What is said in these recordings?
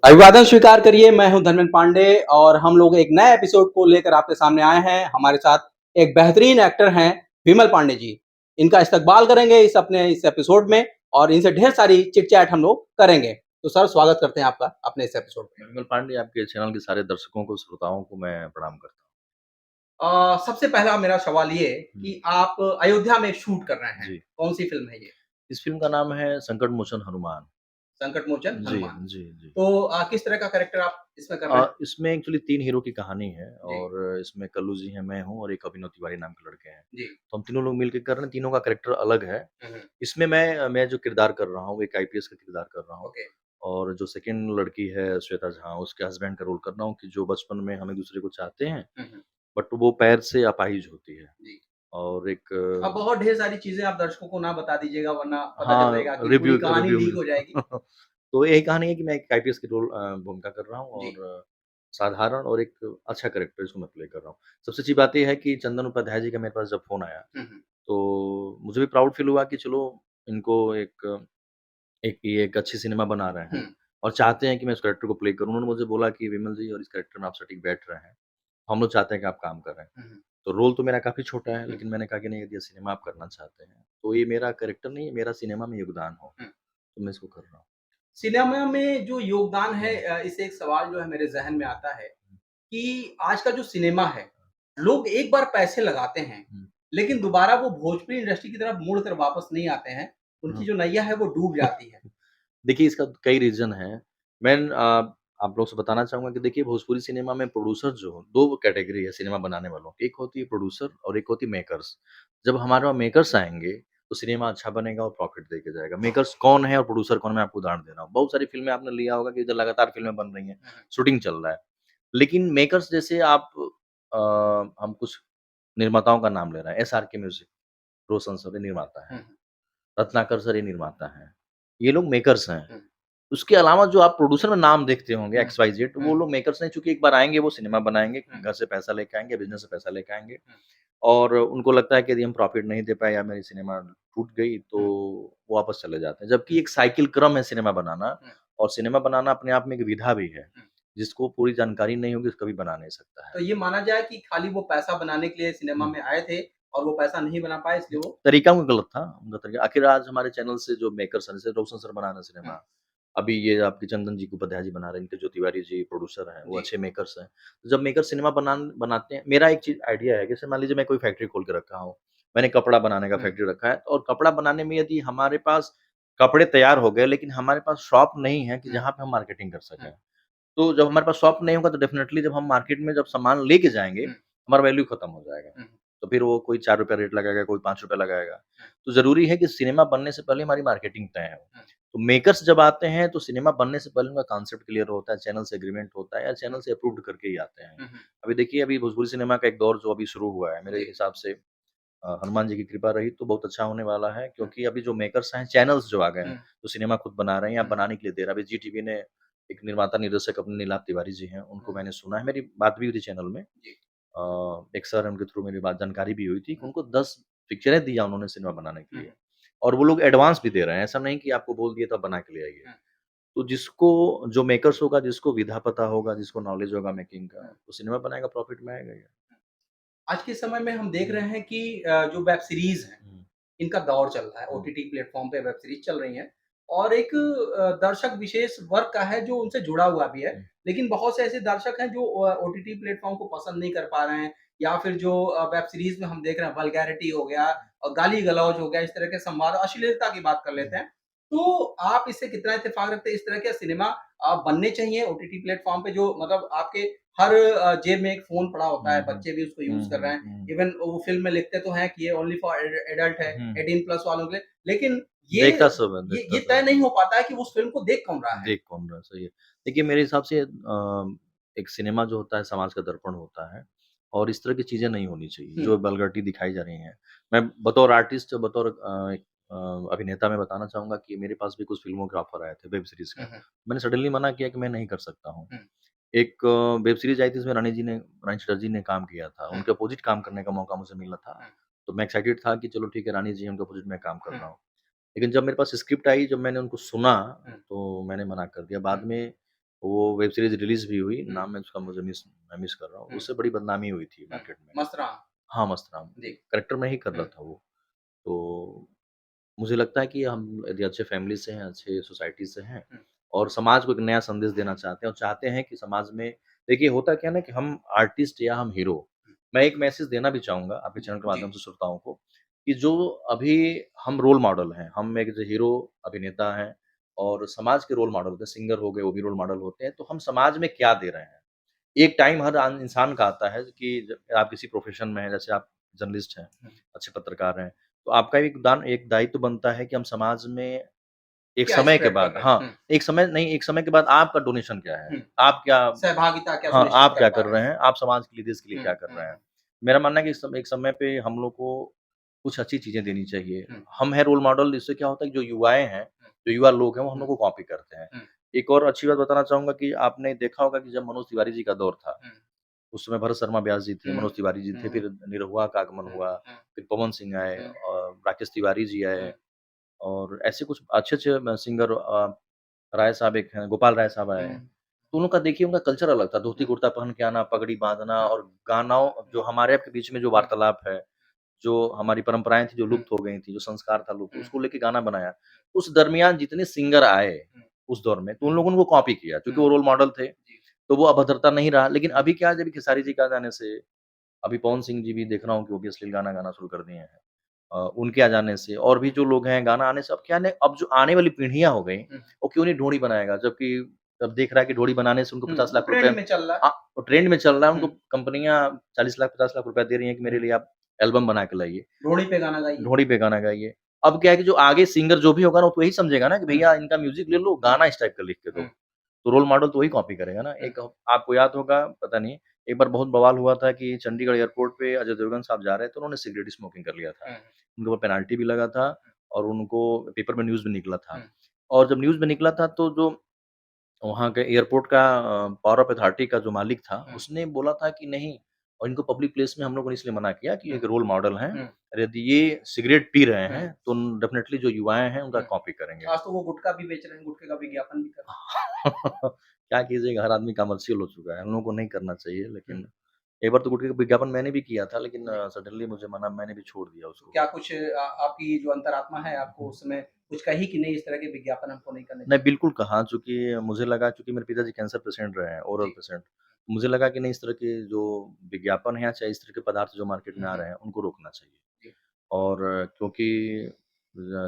अभिवादन स्वीकार करिए, मैं हूँ धर्मेंद्र पांडे और हम लोग एक नए एपिसोड को लेकर आपके सामने आए हैं। हमारे साथ एक बेहतरीन एक्टर हैं विमल पांडे जी। इनका इस्तकबाल करेंगे इस एपिसोड में और इनसे ढेर सारी चिट-चैट हम लोग करेंगे। तो सर स्वागत करते हैं आपका अपने इस एपिसोड में। विमल पांडे आपके चैनल के सारे दर्शकों को, श्रोताओं को मैं प्रणाम करता सबसे पहला मेरा सवाल ये हूँ। कि आप अयोध्या में शूट कर रहे हैं। जी, कौन-सी फ़िल्म है ये? इस फ़िल्म का नाम है संकट मोचन हनुमान। संकट मोचन जी, हनुमान। जी, जी। तो किस तरह का कैरेक्टर आप इसमें कर रहे हैं? इसमें एक्चुअली 3 हीरो की कहानी है जी, और इसमें कल्लू जी हैं, मैं हूँ और एक अभिनव तिवारी नाम के लड़के हैं। जी। तो हम तीनों लोग मिलके कर रहे हैं, तीनों का कैरेक्टर अलग है। हुँ, हुँ। इसमें मैं जो किरदार कर रहा हूँ, एक आईपीएस का किरदार कर रहा हूँ ओके। और जो सेकंड लड़की है श्वेता झा, उसके हस्बैंड का रोल कर रहा हूँ कि जो बचपन में हम एक-दूसरे को चाहते हैं, हुँ, हुँ। बट वो पैर से अपाहिज होती है जी। और एक अब बहुत ढेर सारी चीज़ें आप दर्शकों को ना बता दीजिएगा वरना पता चल हाँ, जाएगा कि पूरी रिव्यू कहानी रिव्यू लीक हो जाएगी। तो यही कहानी है कि मैं एक आईपीएस की भूमिका कर रहा हूँ जी। और साधारण और एक अच्छा कैरेक्टर इसको मैं प्ले कर रहा हूँ। सबसे अच्छी बात ये है कि चंदन उपाध्याय जी का मेरे पास जब फ़ोन आया, हुँ, हुँ। तो मुझे भी प्राउड फ़ील हुआ कि चलो इनको एक एक ये एक अच्छी सिनेमा बना रहे हुँ, हैं और चाहते हैं कि मैं इस कैरेक्टर को प्ले करूँ। उन्होंने मुझे बोला कि विमल जी और इस कैरेक्टर में आप सटीक बैठ रहे हैं। हम लोग चाहते हैं कि आप काम करें। हुँ, हुँ, तो रोल तो मेरा काफ़ी छोटा है, हुँ, लेकिन मैंने कहा कि नहीं यदि ये सिनेमा आप करना चाहते हैं, तो ये मेरा कैरेक्टर नहीं, ये मेरा सिनेमा में योगदान हो, हुँ। तो मैं इसको कर रहा हूँ। सिनेमा में जो योगदान है हुँ, इससे एक सवाल जो है मेरे ज़हन में आता है कि आज का जो सिनेमा है, लोग एक बार पैसे लगाते हैं, हुँ, लेकिन दोबारा वो भोजपुरी इंडस्ट्री की तरफ मुड़ कर वापस नहीं आते हैं। उनकी हाँ। जो नैया है वो डूब जाती है। देखिए, इसका कई रीज़न हैं। मैं आप लोग से बताना चाहूँगा कि देखिए भोजपुरी सिनेमा में प्रोड्यूसर जो 2 कैटेगरी है सिनेमा बनाने वालों की, एक होती है प्रोड्यूसर और एक होती है मेकर्स। जब हमारे वहाँ मेकर्स आएँगे, तो सिनेमा अच्छा बनेगा और प्रॉफ़िट देके जाएगा। मेकर्स कौन है और प्रोड्यूसर कौन है, मैं आपको उदाहरण दे रहा हूँ। बहुत सारी फ़िल्में आपने लिया होगा कि जो लगातार फ़िल्में बन रही हैं, हुँ, हुँ, शूटिंग चल रहा है। लेकिन मेकर्स जैसे आप अ, हम कुछ निर्माताओं का नाम ले रहे हैं, एसआरके म्यूज़िक, रोशन सर ये निर्माता हुँ, हैं, हुँ, रत्नाकर सर ये निर्माता हैं। ये लोग मेकर्स हैं। हुँ, उसके अलावा जो आप प्रोड्यूसर में नाम देखते होंगे हुँ, एक्स, वाई, ज़ेड हुँ, वो लोग मेकर्स नहीं चूँकि एक बार आएँगे वो सिनेमा बनाएँगे, हुँ, घर से पैसा लेके आएँगे, बिज़नेस से पैसा लेके आएँगे हुँ, और उनको लगता है कि यदि हम प्रॉफ़िट नहीं दे पाए या मेरी सिनेमा टूट गई तो हुँ, वो वापस चले जाते हैं। जबकि हुँ, एक साइकिल क्रम है सिनेमा बनाना हुँ, और सिनेमा बनाना अपने आप में एक विधा भी है। हुँ। जिसको पूरी जानकारी नहीं होगी, उसको कभी बना नहीं सकता है। तो ये माना जाए कि खाली वो पैसा बनाने के लिए सिनेमा हुँ। में आए थे और वो पैसा नहीं बना पाए इसलिए वो तरीका उनका गलत था, उनका तरीका आखिर आज हमारे चैनल से जो मेकर्स हैं, जैसे रोशन सर बना रहे हैं हुँ, सिनेमा, अभी ये आपके चंदन जी, को उपाध्याय जी बना रहे हैं, इनके जो तिवारी जी प्रोड्यूसर हैं, वो जी। अच्छे मेकर्स हैं। तो जब मेकर सिनेमा बनाते हैं मेरा एक चीज़ आइडिया है, जैसे मान लीजिए मैं कोई फैक्ट्री खोल के रखा हूँ, मैंने कपड़ा बनाने का हुँ, फैक्ट्री रखा है और कपड़ा बनाने में यदि हमारे पास कपड़े तैयार हो गए, लेकिन हमारे पास शॉप नहीं है कि हुँ, जहाँ पे हम मार्केटिंग कर हुँ, सकें। तो जब हमारे पास शॉप नहीं होगा तो डेफ़िनेटली जब हम मार्केट में जब सामान लेके जाएँगे, हुँ, हमारा वैल्यू खत्म हो जाएगा। हुँ, तो फिर वो कोई ₹4 रेट लगाएगा, कोई ₹5 लगाएगा। हुँ, तो ज़रूरी है कि सिनेमा बनने से पहले हमारी मार्केटिंग तय हो। हुँ, तो मेकर्स जब आते हैं तो सिनेमा बनने से पहले उनका कॉन्सेप्ट क्लियर होता है, चैनल से एग्रीमेंट होता है या चैनल से अप्रूव्ड करके ही आते हैं। हुँ, हुँ, अभी देखिए अभी भोजपुरी सिनेमा का एक दौर जो अभी शुरू हुआ है, मेरे जी। हिसाब से हनुमान जी की कृपा रही तो बहुत अच्छा होने वाला है हुँ, क्योंकि अभी जो मेकर्स हैं, चैनल्स जो आ गए हैं, हुँ, जो सिनेमा खुद बना रहे हैं या हुँ, बनाने के लिए दे रहा है। अभी जी टीवी ने एक निर्माता निर्देशक अपने नीलाभ तिवारी जी हैं, उनको हुँ, मैंने सुना है, मेरी बात भी हुई थी चैनल में। जी। एक सर हैं उनके थ्रू मेरी बात जानकारी भी हुई थी कि हुँ, उनको 10 पिक्चरें दिया उन्होंने सिनेमा बनाने के हुँ, लिए और वो लोग एडवांस भी दे रहे हैं, ऐसा नहीं कि आपको बोल दिए तो आप बना के ले आइए। हुँ, तो जिसको जो मेकर्स होगा, जिसको विधा पता होगा, जिसको नॉलेज होगा मेकिंग का, हुँ। वो सिनेमा बनाएगा, प्रॉफिट में आएगा ही। आज के समय में हम देख हुँ, रहे हैं कि जो वेब सीरीज़ हैं, हुँ, इनका दौर चल रहा है। हुँ, ओटीटी प्लेटफ़ॉर्म पे वेब सीरीज़ चल रही हैं और एक दर्शक विशेष वर्ग का है जो उनसे जुड़ा हुआ भी है। हुँ, लेकिन बहुत से ऐसे दर्शक हैं जो ओटीटी प्लेटफ़ॉर्म को पसंद नहीं कर पा रहे हैं या फिर जो वेब सीरीज़ में हम देख रहे हैं वल्गैरिटी हो गया और गाली-गलौज हो गया, इस तरह के संवाद अश्लीलता की बात कर लेते हुँ, हैं। तो आप इससे कितना इत्तेफ़ाक रखते हैं? इस तरह के सिनेमा बनने चाहिए ओटीटी प्लेटफ़ॉर्म पे जो मतलब आपके हर जेब में एक फ़ोन पड़ा होता है, हुँ, हुँ, बच्चे भी उसको हुँ, यूज़ कर रहे हुँ, हैं। हुँ, इवन वो फ़िल्म में लिखते तो हैं कि ये ओनली फॉर एडल्ट है, हुँ। 18 प्लस वालों के लिए, लेकिन ये देखता ये सब तय है। नहीं हो पाता है कि उस फ़िल्म को देख कौन रहा है। देख कौन रहा है, सही है। देखिए मेरे हिसाब से एक सिनेमा जो होता है समाज का दर्पण होता है और इस तरह की चीज़ें नहीं होनी चाहिए, हुँ, जो वल्गैरिटी दिखाई जा रही हैं। मैं बतौर आर्टिस्ट बतौर एक अभिनेता मैं बताना चाहूँगा कि मेरे पास भी कुछ फ़िल्मों के ऑफ़र आए थे वेब सीरीज़ हुँ, का। हुँ, मैंने सडनली मना किया कि मैं नहीं कर सकता हूँ। हुँ, एक वेब सीरीज़ आई थी इसमें रानी चटर्जी ने काम किया था, हुँ, उनके अपोज़िट काम करने का मौका मुझे मिला था। हुँ, तो मैं एक्साइटेड था कि चलो ठीक है रानी जी हैं, उनके अपोज़िट मैं काम कर हुँ, रहा हूँ। लेकिन जब मेरे पास स्क्रिप्ट आई, जब मैंने उनको सुना, हुँ, तो मैंने मना कर दिया। बाद हुँ, में वो वेब सीरीज़ रिलीज़ भी हुई, हुँ, नाम मैं उसका मुझे मैं मिस कर रहा हूँ। हुँ, उससे बड़ी बदनामी हुई थी हुँ। मार्केट में। मस्तराम, हाँ, मस्तराम, जी। कैरेक्टर मैं ही कर रहा हुँ, था वो। तो मुझे लगता है कि हम यदि अच्छे फैमिली से हैं, अच्छे सोसाइटी से हैं हुँ, और समाज को एक नया संदेश देना चाहते हैं और चाहते हैं कि समाज में देखिए होता क्या है ना कि हम आर्टिस्ट या हम हीरो, हुँ। मैं एक मैसेज देना भी चाहूँगा आपके चैनल के जी, माध्यम से श्रोताओं को, कि जो अभी हम रोल मॉडल हैं, हम एक जो हीरो अभिनेता हैं और समाज के रोल मॉडल होते हैं, सिंगर हो गए वो भी रोल मॉडल होते हैं, तो हम समाज में क्या दे रहे हैं? एक टाइम हर इंसान का आता है कि आप किसी प्रोफ़ेशन में हैं, जैसे आप जर्नलिस्ट हैं, हुँ। अच्छे पत्रकार हैं, तो आपका एक दायित्व बनता है कि हम समाज में एक क्या समय के स्प्रेड कर बाद रहे हैं? हाँ, हुँ, एक समय के बाद आपका डोनेशन क्या है? हुँ। आप क्या सहभागिता क्या हाँ, सुनिश्चित आप कर क्या पा कर रहे रहे हैं? हैं? आप समाज के लिए, देश के लिए हुँ, क्या कर हुँ, रहे हैं? हुँ, मेरा मानना है कि एक समय पे हम लोग को कुछ अच्छी चीज़ें देनी चाहिए। हुँ, हम हैं रोल मॉडल, इससे क्या होता है कि जो युवाएँ हैं, हुँ, जो युवा लोग हैं, वो हम हुँ, लोग को कॉपी करते हैं। हुँ, एक और अच्छी बात बताना चाहूँगा कि आपने देखा होगा कि जब मनोज तिवारी जी का दौर था, हुँ, उस समय भरत शर्मा व्यास जी थे, हुँ, मनोज तिवारी जी हुँ, थे, हुँ, फिर निरहुआ का आगमन हुँ, हुआ, हुँ, फिर पवन सिंह आए हुँ, और राकेश तिवारी जी हुँ, आए और ऐसे कुछ अच्छे-अच्छे सिंगर राय साहब एक हैं, गोपाल राय साहब आए। हुँ, तो उनका देखिए उनका कल्चर अलग था, हुँ, धोती-कुर्ता पहन के आना, पगड़ी बाँधना हुँ, और गानाओं जो हमारे आपके बीच में जो हुँ, वार्तालाप है, जो हमारी परंपराएँ थी जो हुँ, लुप्त हो गई थी, जो संस्कार था लुप्त, हुँ, उसको लेके गाना बनाया। उस दरमियान जितने सिंगर आए, हुँ, उस दौर में, तो उन हुँ, लोगों ने उनको कॉपी किया क्योंकि हुँ, वो रोल मॉडल थे, जी, तो वो अभद्रता नहीं रहा। लेकिन हुँ, अभी क्या है जब खेसारी जी के आ जाने से, अभी पवन सिंह जी भी देख रहा हूँ कि वो भी अश्लील गाना गाना शुरू कर दिए हैं। उनके आ जाने से और भी जो लोग हैं गाना आने से अब क्या है ना अब जो आने वाली पीढ़ियाँ हो गई, हुँ, वो क्यों नहीं ढोढ़ी बनाएगा? जबकि अब देख रहा है कि ढोढ़ी बनाने से उनको हुँ, 50 वो लाख रुपए ट्रेंड में चल रहा है। हाँ, वो ट्रेंड में चल रहा है, उनको हुँ, कंपनियाँ 40 लाख 50 लाख रुपए दे रही हैं कि मेरे हुँ, लिए आप एल्बम बना के लाइए, रोड़ी पे गाना गाइए। ढोढ़ी पे गाना गाइए। अब क्या है कि जो आगे सिंगर जो भी होगा ना, वो तो यही समझेगा ना कि हुँ, भैया इनका म्यूज़िक ले लो, हुँ, गाना इस टाइप का लिख के दो। हुँ, तो रोल मॉडल तो वही कॉपी करेगा ना। हुँ, एक आपको याद होगा, पता नहीं, एक बार बहुत बवाल हुआ था कि चंडीगढ़ एयरपोर्ट पे अजय देवगन साहब जा रहे थे, उन्होंने सिगरेट स्मोकिंग कर लिया था। हुँ, उनके ऊपर पेनल्टी भी लगा था और उनको पेपर में न्यूज़ भी निकला था। हुँ, और जब न्यूज़ में निकला था तो जो वहाँ के एयरपोर्ट का पावर ऑफ अथॉरिटी का जो मालिक था, हुँ, उसने बोला था कि नहीं और इनको पब्लिक प्लेस में हम लोगों ने इसलिए मना किया कि ये हुँ, एक रोल मॉडल हैं हुँ, और यदि ये सिगरेट पी रहे हुँ, हैं, तो डेफ़िनेटली जो युवाएँ हैं, उनका हुँ। कॉपी करेंगे। आज तो वो गुटखा भी बेच रहे हैं, गुटखे का विज्ञापन भी कर रहे क्या कीजिएगा, हर आदमी कमर्शियल हो चुका है, हम लोगों को नहीं करना चाहिए हैं। लेकिन हुँ, एक बार तो गुटखे का विज्ञापन मैंने भी किया था लेकिन जी। सडनली मुझे मना मैंने भी छोड़ दिया तो उसको। क्या कुछ आपकी जो अंतरात्मा है आपको उस समय कुछ कही कि नहीं इस तरह के विज्ञापन हमको नहीं करने नहीं, चाहिए? बिल्कुल कहा चूँकि मुझे लगा चूँकि मेरे पिताजी कैंसर पेशेंट रहे हैं, ओरल जी, पेशेंट। मुझे लगा कि नहीं इस तरह के जो विज्ञापन हैं या चाहे इस तरह के पदार्थ जो मार्केट हुँ, में आ हुँ, रहे हैं, उनको रोकना चाहिए। जी, और क्योंकि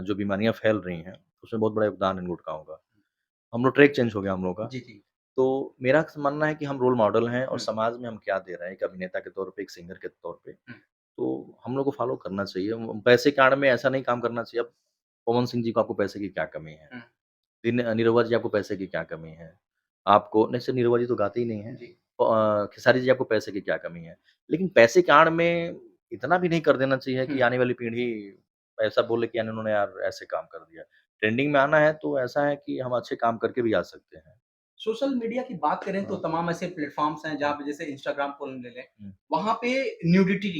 जो बीमारियाँ फैल रही हैं, उसमें बहुत बड़ा योगदान है इन गुटखाओं का। हम लोग ट्रैक चेंज हो गया हम लोगों का। जी, जी। तो मेरा मानना है कि हम रोल मॉडल हैं और हुँ, समाज में हम क्या दे रहे हैं, एक अभिनेता के तौर पे, एक सिंगर के तौर पे, हुँ, तो हम लोग को फ़ॉलो करना चाहिए। पैसे के आड़ में ऐसा नहीं काम करना चाहिए। अब पवन सिंह जी को आपको पैसे की क्या कमी है? हुँ, निरहुआ जी आपको पैसे की क्या कमी है? आपको नहीं सिर्फ निरहुआ जी तो गाते ही नहीं हैं। जी, खेसारी जी आपको पैसे की क्या कमी है? लेकिन पैसे की आड़ में इतना भी नहीं कर देना चाहिए कि हुँ। आने वाली पीढ़ी ऐसा बोले कि यार इन्होंने यार ऐसे काम कर दिया। ट्रेंडिंग में आना है तो ऐसा है कि हम अच्छे काम करके भी आ सकते हैं। सोशल मीडिया की बात करें तो हाँ। तमाम ऐसे प्लेटफ़ॉर्म्स हैं जहाँ हुँ, पे जैसे इंस्टाग्राम को ले लें, हुँ, वहाँ पे न्यूडिटी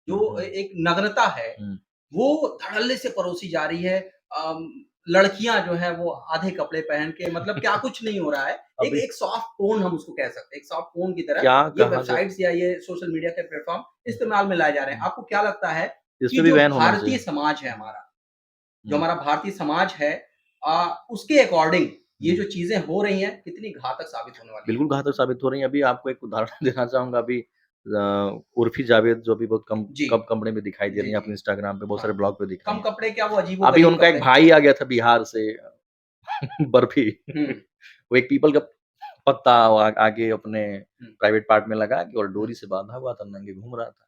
हुँ, जो हुँ, एक नग्नता है, हुँ। वो धड़ल्ले से परोसी जा रही है। अम, लड़कियाँ जो हैं वो आधे कपड़े पहन के मतलब क्या कुछ नहीं हो रहा है। एक अभी एक सॉफ्ट पोर्न हम उसको कह सकते हैं। एक सॉफ्ट पोर्न की तरह क्या ये कहा जाए वेबसाइट्स या ये सोशल मीडिया के प्लेटफ़ॉर्म हुँ, इस्तेमाल में लाए जा रहे हैं। हुँ। आपको क्या लगता है इस कि पे भी जो बैन होना चाहिए। भारतीय समाज है हुँ, हमारा, जो हुँ, हमारा भारतीय समाज है उसके अकॉर्डिंग ये हुँ। जो चीज़ें हो रही हैं, कितनी घातक साबित होने वाली हैं? बिल्कुल घातक साबित हो रही हैं। अभी आपको एक उदाहरण देना चाहूँगा अभी उर्फ़ी जावेद जो अभी बहुत कम जी। कम कपड़े में दिखाई दे जी, रही हैं, जी। अपने इंस्टाग्राम पे बहुत हाँ, सारे ब्लॉग पे दिख रही कम हैं। कपड़े क्या वो अभी अजीबो-गरीब उनका एक कपड़े। भाई आ गया था बिहार से बर्फी हुँ, वो एक पीपल का पत्ता आके अपने हुँ, प्राइवेट पार्ट में लगा के और हुँ। डोरी से बाँधा हुआ था, नंगे घूम रहा था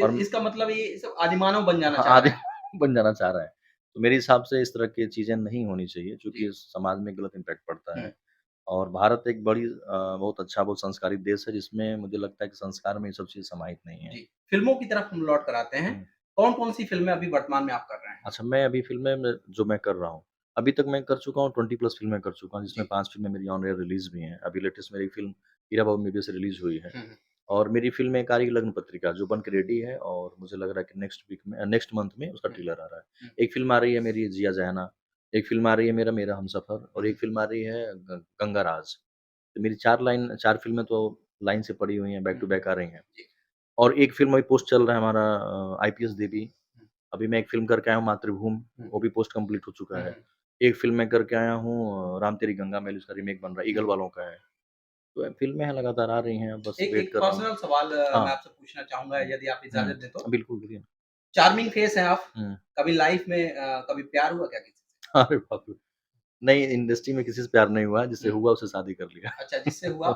और इसका मतलब ये सब आदिमानव बन जाना हाँ, चाह आदि रहे हैं। बन जाना चाह रहा है। तो मेरे हिसाब से इस तरह की चीज़ें नहीं होनी चाहिए, जी। चूँकि समाज में गलत इम्पैक्ट पड़ता हुँ, है। और भारत एक बड़ी बहुत अच्छा, बहुत संस्कारित देश है, जिसमें मुझे लगता है कि संस्कार में ये सब चीज़ समाहित नहीं है। जी। फ़िल्मों की तरफ हम लौट कर आते हैं। हुँ। कौन-कौन सी फ़िल्में अभी वर्तमान में आप कर रहे हैं? अच्छा, मैं अभी फ़िल्में में जो मैं कर रहा हूँ, अभी तक मैं कर चुका हूँ 20 प्लस फ़िल्में कर चुका हूँ, जिसमें जी। 5 फ़िल्में मेरी ऑन एयर रिलीज़ भी हैं। अभी लेटेस्ट मेरी फ़िल्म हीरा बाबू मूवी से रिलीज़ हुई है हुँ, हुँ, और मेरी फ़िल्म एक आ रही है लग्न पत्रिका, जो बन के रेडी है और मुझे लग रहा है कि नेक्स्ट मंथ में उसका हुँ, ट्रेलर आ रहा है। हुँ, एक फ़िल्म आ रही है मेरी जिया जहाना, एक फ़िल्म आ रही है मेरा हमसफ़र और हुँ, एक फ़िल्म आ रही है गंगा राज। तो मेरी 4 फ़िल्में तो लाइन से पड़ी हुई हैं, बैक टू हुँ, बैक आ रही हैं। जी। और एक फ़िल्म अभी पोस्ट चल रहा है हमारा आईपीएस देवी। हुँ, अभी मैं एक फ़िल्म करके आया हूँ मातृभूमि, हुँ, वो भी पोस्ट कंप्लीट हो चुका हुँ, है। हुँ, एक फ़िल्म मैं करके आया हूँ राम तेरी गंगा मैली, उसका रीमेक बन रहा है, ईगल हुँ। वालों का है। तो फ़िल्में हैं लगातार आ रही हैं, बस एक वेट एक कर रहा हूँ। पर्सनल सवाल मैं हाँ। आपसे पूछना चाहूँगा हुँ, यदि आप हुँ। इजाज़त दें तो? बिल्कुल, बोलिए। चार्मिंग फेस हैं आप, हुँ। कभी लाइफ़ में कभी प्यार हुआ क्या किसी से? अरे बाप रे! नहीं, इंडस्ट्री में किसी से प्यार नहीं हुआ, जिससे हुँ, हुआ उससे शादी कर लिया। अच्छा जिससे हुआ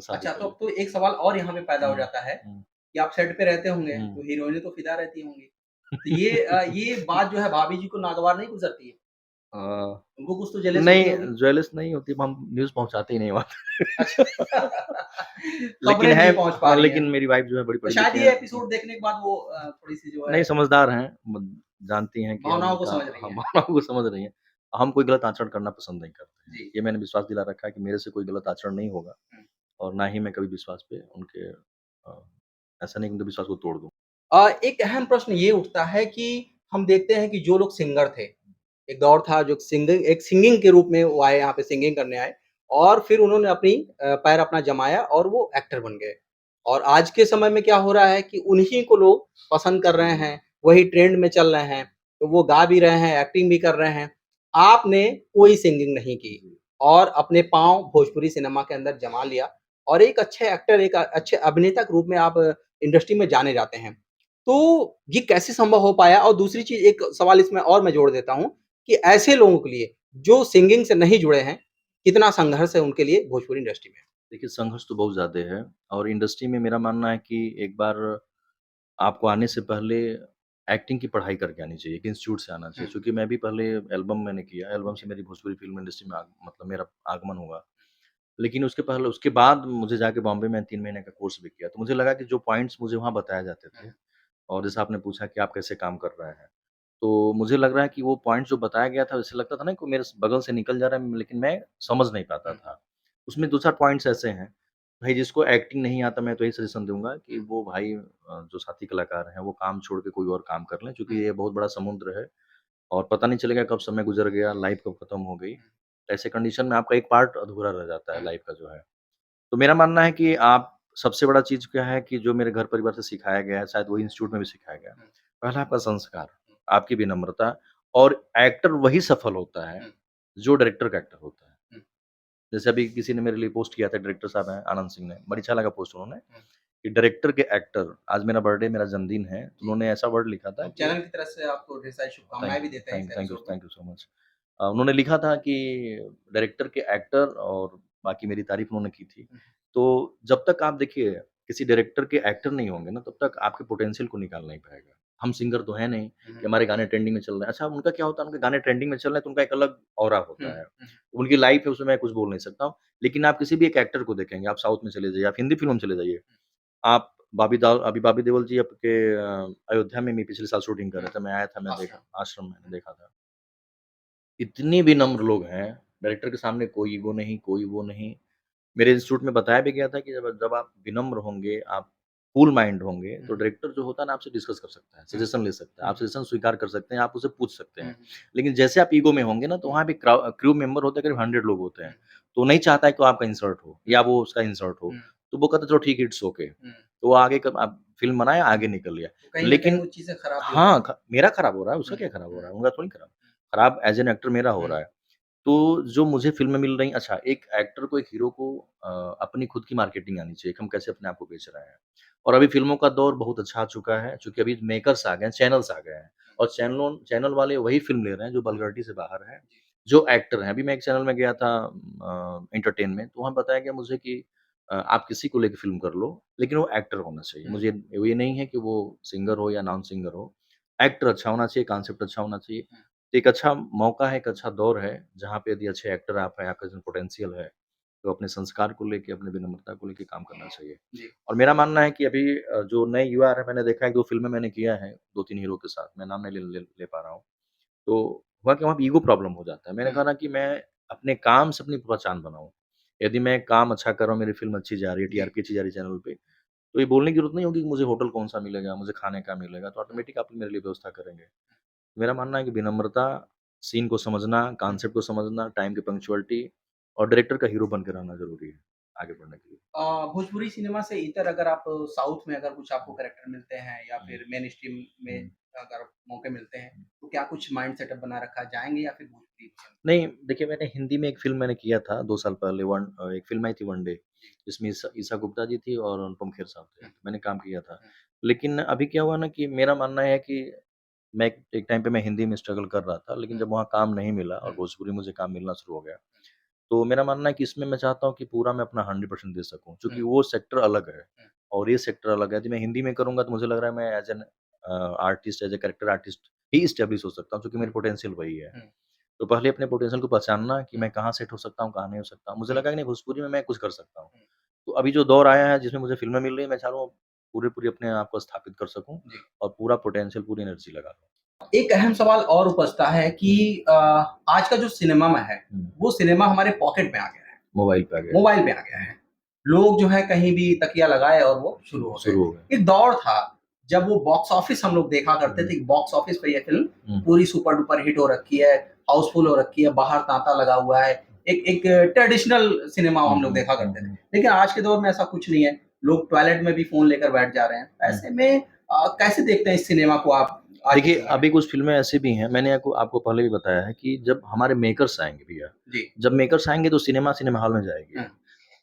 शादी अच्छा कर तो अब लिया। तो एक सवाल और यहाँ पे पैदा हो हुँ, जाता है हुँ, कि आप सेट पे रहते होंगे, हुँ। तो हीरोइनें तो फ़िदा रहती होंगी। तो ये बात जो है भाभी जी को नागवार नहीं गुज़रती है? अ, उनको कुछ तो जेलस होती होगी? नहीं, जेलस नहीं होती, हम न्यूज़ पहुँचाते ही नहीं वहाँ अच्छा लेकिन खबरें है। नहीं पहुँच पा हाँ, रही हैं। लेकिन मेरी वाइफ़ जो है बड़ी तो शायद पढ़ी-लिखी ये है। एपिसोड देखने के बाद वो थोड़ी-सी जो है नहीं, समझदार हैं, म जानती हैं कि हम भावनाओं को उनका समझ रही हम हैं। भावनाओं को समझ रही हैं। हम कोई गलत आचरण करना पसंद नहीं करते हैं। जी। ये मैंने विश्वास दिला रखा है कि मेरे से कोई गलत आचरण नहीं होगा हुँ। और ना ही मैं कभी विश्वास पे उनके ऐसा नहीं कि उनके विश्वास को तोड़ दूँ। एक अहम प्रश्न ये उठता है कि हम देखते हैं कि जो लोग सिंगर थे, एक दौर था जो सिंगिंग के रूप में वो आए यहाँ पे सिंगिंग करने आए और फिर उन्होंने पैर अपना जमाया और वो एक्टर बन गए। और आज के समय में क्या हो रहा है कि उन्हीं को लोग पसंद कर रहे हैं, वही ट्रेंड में चल रहे हैं, तो वो गा भी रहे हैं, एक्टिंग भी कर रहे हैं। आपने कोई सिंगिंग नहीं की जी। और अपने पाँव भोजपुरी सिनेमा के अंदर जमा लिया और एक अच्छे एक्टर, एक अच्छे अभिनेता के रूप में आप इंडस्ट्री में जाने जाते हैं। तो ये कैसे संभव हो पाया? और दूसरी चीज़ एक सवाल इसमें और मैं जोड़ देता हूँ कि ऐसे लोगों के लिए जो सिंगिंग से नहीं जुड़े हैं, कितना संघर्ष है उनके लिए भोजपुरी इंडस्ट्री में? देखिए, संघर्ष तो बहुत ज़्यादा है और इंडस्ट्री में मेरा मानना है कि एक बार आपको आने से पहले एक्टिंग की पढ़ाई करके आनी चाहिए, एक इंस्टीट्यूट से आना हुँ, चाहिए। चूँकि मैं भी पहले एल्बम मैंने किया, एल्बम से मेरी भोजपुरी फ़िल्म इंडस्ट्री में मतलब मेरा आगमन हुआ। लेकिन उसके बाद मुझे जाके बॉम्बे में 3 महीने का कोर्स भी किया। तो मुझे लगा कि जो पॉइंट्स मुझे वहाँ बताए जाते हुँ, थे और जैसा आपने पूछा कि आप कैसे काम कर रहे हैं। तो मुझे लग रहा है कि वो पॉइंट जो बताया गया था, वैसे लगता था ना कि मेरे बगल से निकल जा रहा है, लेकिन मैं समझ नहीं पाता हुँ, था। उसमें 2-4 पॉइंट्स ऐसे हैं, भाई जिसको एक्टिंग नहीं आता मैं तो यही सजेशन दूँगा कि हुँ, वो भाई जो साथी कलाकार हैं, वो काम छोड़ के कोई और काम कर लें, हुँ, क्योंकि ये बहुत बड़ा समुद्र है और पता नहीं चलेगा कब समय गुज़र गया, लाइफ़ कब खत्म हो गई। ऐसे कंडीशन में आपका एक पार्ट अधूरा रह जाता है हुँ, लाइफ़ का जो है। तो मेरा मानना है कि आप सबसे बड़ा चीज़ क्या है कि जो मेरे घर परिवार से सिखाया गया है, शायद वही इंस्टीट्यूट में भी सिखाया गया है। हुँ, पहला आपका संस्कार, आपकी विनम्रता और एक्टर वही सफल होता है, हुँ, जो डायरेक्टर का एक्टर होता है। हुँ, जैसे अभी किसी ने मेरे लिए पोस्ट किया था, डायरेक्टर साहब हैं आनंद सिंह ने, बड़ी अच्छा लगा पोस्ट उन्होंने हुँ, कि डायरेक्टर के एक्टर, आज मेरा बर्थडे, मेरा जन्मदिन है, तो जी। उन्होंने ऐसा वर्ड लिखा था हम कि चैनल की तरफ से आपको ढेर सारी शुभकामनाएँ भी देते हैं इस एपिसोड में। Thank you so much. उन्होंने लिखा था कि डायरेक्टर के एक्टर और बाकी मेरी तारीफ़ उन्होंने की थी। हुँ, तो जब तक आप देखिए किसी डायरेक्टर के एक्टर नहीं होंगे ना, तब तक आपके पोटेंशियल को निकाल नहीं पाएगा। हम सिंगर तो हैं नहीं हुँ, कि हमारे गाने ट्रेंडिंग में चल रहे हैं। अच्छा उनका क्या होता है, उनके गाने ट्रेंडिंग में चल रहे हैं तो उनका एक अलग ऑरा हुँ, होता है। हुँ, उनकी लाइफ़ है उसमें मैं कुछ बोल नहीं सकता हूँ। लेकिन आप किसी भी एक एक्टर को देखेंगे, आप साउथ में चले जाइए, आप हिंदी फ़िल्म में चले जाइए। आप बॉबी देओल जी आपके अयोध्या में भी पिछले साल शूटिंग कर हुँ, रहे थे। मैं आया था, मैं देखा आश्रम। आश्रम मैंने हुँ, देखा था। इतने विनम्र लोग हैं, डायरेक्टर के सामने कोई ईगो नहीं, कोई वो नहीं। मेरे इंस्टीट्यूट में बताया भी गया था कि जब जब आप विनम्र होंगे, आप कूल माइंड होंगे, हुँ, तो डायरेक्टर जो होता है ना आपसे डिस्कस कर सकता है, हुँ, सजेशन ले सकता है, हुँ, आप सजेशन स्वीकार कर सकते हैं, आप उससे पूछ सकते हुँ, हैं। हुँ, लेकिन जैसे आप ईगो में होंगे ना, तो हुँ, वहाँ पे क्रू मेंबर होते हैं, करीब 100 लोग होते हुँ, हैं। तो वो नहीं चाहता है कि वो आपका इंसल्ट हो हुँ, या वो उसका इंसल्ट हो। हुँ, तो वो कहता है चलो ठीक है, इट्स ओके। हुँ। तो वो आगे क अब फ़िल्म बनाया, आगे निकल लिया। तो कहीं न कहीं लेकिन वो चीज़ें खराब भी होती हाँ, ख मेरा खराब हो रहा है, उसका हैं। क्या खराब हो हुँ, रहा है? उनका थोड़ी खराब। खराब एज़ एन एक्टर मेरा हो हुँ, रहा है। तो जो मुझे फ़िल्में मिल रही अच्छा, एक एक्टर को, एक हीरो को अपनी खुद की मार्केटिंग आनी चाहिए कि हम कैसे अपने आप को बेच रहे हैं। और अभी फ़िल्मों का दौर बहुत अच्छा आ चुका है, चूँकि अभी मेकर्स आ गए हैं, चैनल्स आ गए हैं और चैनल वाले वही फ़िल्म ले रहे हैं जो वल्गैरिटी से बाहर है, जी। जो एक्टर हैं। अभी मैं एक चैनल में गया था एंटरटेन में, तो वहाँ बताया गया मुझे कि आप किसी को लेके फ़िल्म कर लो, लेकिन वो एक्टर होना चाहिए। हुँ, मुझे वो ये नहीं है कि वो सिंगर हो या नॉन सिंगर हो, एक्टर अच्छा होना चाहिए, कॉन्सेप्ट अच्छा होना चाहिए। हुँ, एक अच्छा मौका है, एक अच्छा दौर है, जहाँ पे यदि अच्छे एक्टर आप हैं, आपके अंदर पोटेंशियल है, तो अपने संस्कार को लेके, अपने विनम्रता को लेके काम करना चाहिए। जी। और मेरा मानना है कि अभी जो नए युवा आ रहे हैं, मैंने देखा है 1-2 फ़िल्में मैंने किया है, 2-3 हीरो के साथ, मैं नाम नहीं ले पा रहा हूँ। तो हुआ क्या, वहाँ पे ईगो प्रॉब्लम हो जाता है। मैंने हुँ, कहा ना कि मैं अपने काम से अपनी पहचान बनाऊँ। यदि मैं काम अच्छा कर रहा हूँ, मेरी फ़िल्म अच्छी जा रही है, जी। टीआरपी अच्छी जा रही है चैनल पे, तो ये बोलने की ज़रूरत नहीं होगी कि मुझे होटल कौन-सा मिलेगा, मुझे खाने का मिलेगा, तो हुँ, ऑटोमेटिक आप मेरे लिए व्यवस्था करेंगे। मेरा मानना है कि विनम्रता, सीन को समझना, हुँ, कॉन्सेप्ट को समझना, टाइम की पंक्चुअलिटी और डायरेक्टर का हीरो बन के रहना ज़रूरी है, आगे बढ़ने के लिए। भोजपुरी सिनेमा से इतर अगर आप साउथ में अगर कुछ आपको कैरेक्टर मिलते हैं या हुँ, फिर मेन स्ट्रीम में हुँ, अगर मौके मिलते हैं, हुँ। तो क्या कुछ माइंड सेटअप बना रखा है, जाएँगे या फिर भोजपुरी पसंद? नहीं, देखिए मैंने हिंदी में एक फ़िल्म मैंने किया था 2 साल पहले एक फ़िल्म आई थी वन डे, जी। जिसमें ईशा ईशा गुप्ता जी थी और अनुपम खेर साहब थे, हुँ, मैंने काम किया था। हुँ, लेकिन अभी क्या हुआ ना कि मेरा मानना है कि मैं एक एक टाइम पे मैं हिंदी में स्ट्रगल कर रहा था, लेकिन हुँ, जब वहाँ काम नहीं मिला और हुँ, भोजपुरी में मुझे काम मिलना शुरू हो गया, तो मेरा मानना है कि इसमें मैं चाहता हूँ कि पूरा मैं अपना 100% दे सकूँ, हुँ, क्योंकि वो सेक्टर अलग है हुँ, और ये सेक्टर अलग है। यदि मैं हिंदी में करूँगा तो मुझे लग रहा है मैं as an artist, as a character artist he establish हो सकता हूँ, क्योंकि हुँ, मेरी पोटेंशियल वही है। हुँ, तो पहले अपने पोटेंशियल को पहचानना कि हुँ, मैं कहाँ सेट हो सकता हूँ, कहाँ नहीं हो सकता हूँ। मुझे हुँ, लगा कि नहीं, भोजपुरी में मैं कुछ कर सकता हूँ। हुँ, तो अभी जो दौर आया है जिसमें मुझे फ़िल्में मिल रही हैं, मैं चाह रहा हूँ पूरी-पूरी अपने आप को स्थापित कर सकूँ जी। और पूरा पोटेंशियल, पूरी एनर्जी लगा दूँ। एक अहम सवाल और उपजता है कि आज का जो सिनेमा में है, हुँ, वो सिनेमा हमारे पॉकेट में आ गया है, मोबाइल पे आ गया है। मोबाइल पे आ गया है। लोग जो है कहीं भी तकिया लगाए और वो शुरू हो गए। शुरू हो गया। एक दौर था जब वो बॉक्स ऑफिस हम लोग देखा करते हुँ, थे कि बॉक्स ऑफिस पे ये फ़िल्म हुँ, पूरी सुपर डुपर हिट हो रखी है, हाउसफुल हो रखी है, बाहर तांता लगा हुआ है। एक एक ट्रेडिशनल सिनेमा हुँ, हम लोग हुँ, देखा हुँ, करते थे। हुँ, लेकिन आज के दौर में ऐसा कुछ नहीं है। लोग टॉयलेट में भी फ़ोन लेकर बैठ जा रहे हैं। हुँ। ऐसे में कैसे देखते हैं इस सिनेमा को आप आज के देखिए, समय में? अभी कुछ फ़िल्में ऐसी भी हैं, मैंने आपको आपको पहले भी बताया है कि जब हमारे मेकर्स आएँगे भैया, जी। जब मेकर्स आएँगे तो सिनेमा सिनेमा हॉल में जाएगी। हुँ,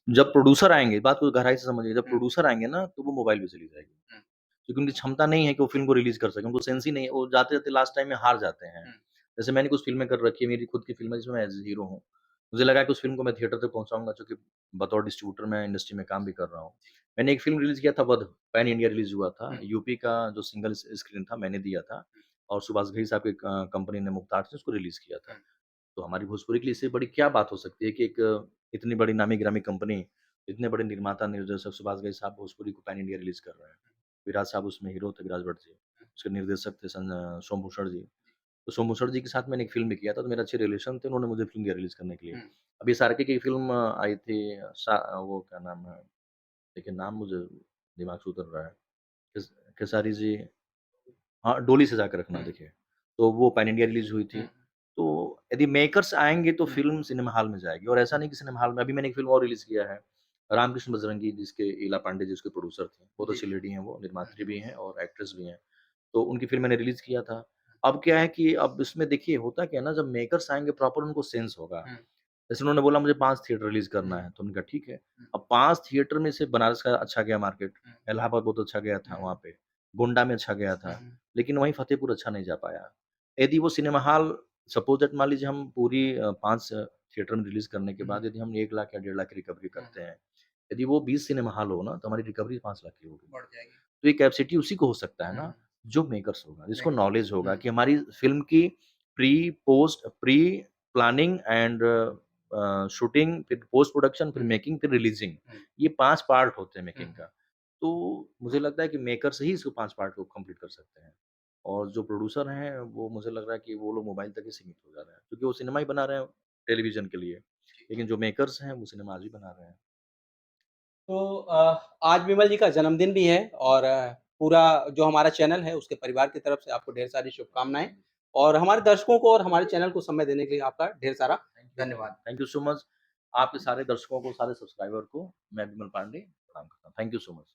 जब प्रोड्यूसर आएँगे, बात को गहराई से समझिए, जब हुँ, प्रोड्यूसर आएँगे ना, तो वो मोबाइल पे चली जाएगी। हुँ, क्योंकि उनकी क्षमता नहीं है कि वो फ़िल्म को रिलीज़ कर सकें, उनको सेंस ही नहीं है, वो जाते-जाते लास्ट टाइम में हार जाते हैं। हुँ, जैसे मैंने कुछ फ़िल्में कर रखी है, मेरी खुद की फ़िल्म है जिसमें मैं एज़ अ हीरो हूँ। मुझे लगा कि उस फ़िल्म को मैं थिएटर तक पहुँचाऊँगा, चूँकि बतौर डिस्ट्रीब्यूटर मैं इंडस्ट्री में काम भी कर रहा हूँ। मैंने एक फ़िल्म रिलीज़ किया था वध, पैन इंडिया रिलीज़ हुआ था। हुँ, यूपी का जो सिंगल स्क्रीन था मैंने दिया था और सुभाष घई साहब की कंपनी ने मुक्ता आर्ट्स ने उसको रिलीज़ किया हुँ, था। तो हमारी भोजपुरी के लिए इससे बड़ी क्या बात हो सकती है कि एक इतनी बड़ी नामी-गिरामी कंपनी, इतने बड़े निर्माता, निर्देशक सुभाष घई साहब भोजपुरी को पैन इंडिया रिलीज़ कर रहे हैं। विराज साहब उसमें हीरो थे, विराज भट्ट जी। उसके निर्देशक थे सोम भूषण जी। तो सोम भूषण जी के साथ मैंने एक फ़िल्म भी किया था, तो मेरे अच्छे रिलेशन थे, उन्होंने मुझे फ़िल्म दिया रिलीज़ करने के लिए। हुँ, अभी एसआरके की फ़िल्म आई थी, वो क्या नाम है, देखिए नाम मुझे दिमाग से उतर रहा है। खेस खेसारी जी, हाँ, डोली सजा के रखना हुँ, देखिए, तो वो पैन इंडिया रिलीज़ हुई थी। हुँ, तो यदि मेकर्स आएँगे तो हुँ, फ़िल्म सिनेमा हॉल में जाएगी और ऐसा नहीं कि सिनेमा हॉल में, अभी मैंने एक फ़िल्म और रिलीज़ किया है, रामकृष्ण बजरंगी, जिसके ईला पांडे जी उसके प्रोड्यूसर थे। बहुत जी। अच्छी लेडी हैं वो, हुँ, निर्मात्री भी हैं और एक्ट्रेस भी हैं। तो उनकी फ़िल्म मैंने रिलीज़ किया था। अब क्या है कि अब इसमें देखिए होता क्या है ना, जब मेकर्स आएँगे प्रॉपर उनको सेंस होगा। हुँ, जैसे उन्होंने बोला मुझे 5 थिएटर रिलीज़ हुँ, करना है, तो हमने कहा ठीक है। हुँ, अब 5 थिएटर में से बनारस का अच्छा गया मार्केट, हुँ, इलाहाबाद बहुत अच्छा गया था हुँ, वहाँ पे, गोंडा में अच्छा गया हुँ, था, हुँ, लेकिन वहीं फ़तेहपुर अच्छा नहीं जा पाया। यदि वो सिनेमा हॉल, सपोज़ दैट मान लीजिए हम पूरी 5 थिएटर में रिलीज़ करने के हुँ, बाद यदि हम 1 लाख या 1.5 लाख की रिकवरी हुँ, करते हैं, यदि वो 20 सिनेमा हॉल हो ना, तो हमारी रिकवरी 5 लाख की होगी। बढ़ जाएगी। तो ये कैपेसिटी उसी को हो सकता है हुँ, ना, जो मेकर्स होगा, जिसको नहीं, नॉलेज होगा हुँ, कि हमारी फ़िल्म की प्री प्लानिंग एंड शूटिंग, फिर पोस्ट प्रोडक्शन, फिर हुँ, मेकिंग, फिर रिलीज़िंग, हुँ, ये 5 पार्ट होते हैं हुँ, मेकिंग का। तो मुझे लगता है कि मेकर्स ही इसको 5 पार्ट को कंप्लीट कर सकते हैं और जो प्रोड्यूसर हैं, वो मुझे लग रहा है कि वो लोग मोबाइल तक ही सीमित हो जा रहे हैं, क्योंकि वो सिनेमा ही बना रहे हैं टेलीविज़न के लिए, जी। लेकिन जो मेकर्स हैं, वो सिनेमा आज भी बना रहे हैं। तो आज विमल जी का जन्मदिन भी है और पूरा जो हमारा चैनल है उसके परिवार की तरफ से आपको ढेर सारी शुभकामनाएँ और हमारे दर्शकों को और हमारे चैनल को समय देने के लिए आपका ढेर सारा धन्यवाद। Thank you so much. आपके सारे दर्शकों को, सारे सब्सक्राइबर को मैं विमल पांडे प्रणाम करता हूँ। Thank you so much.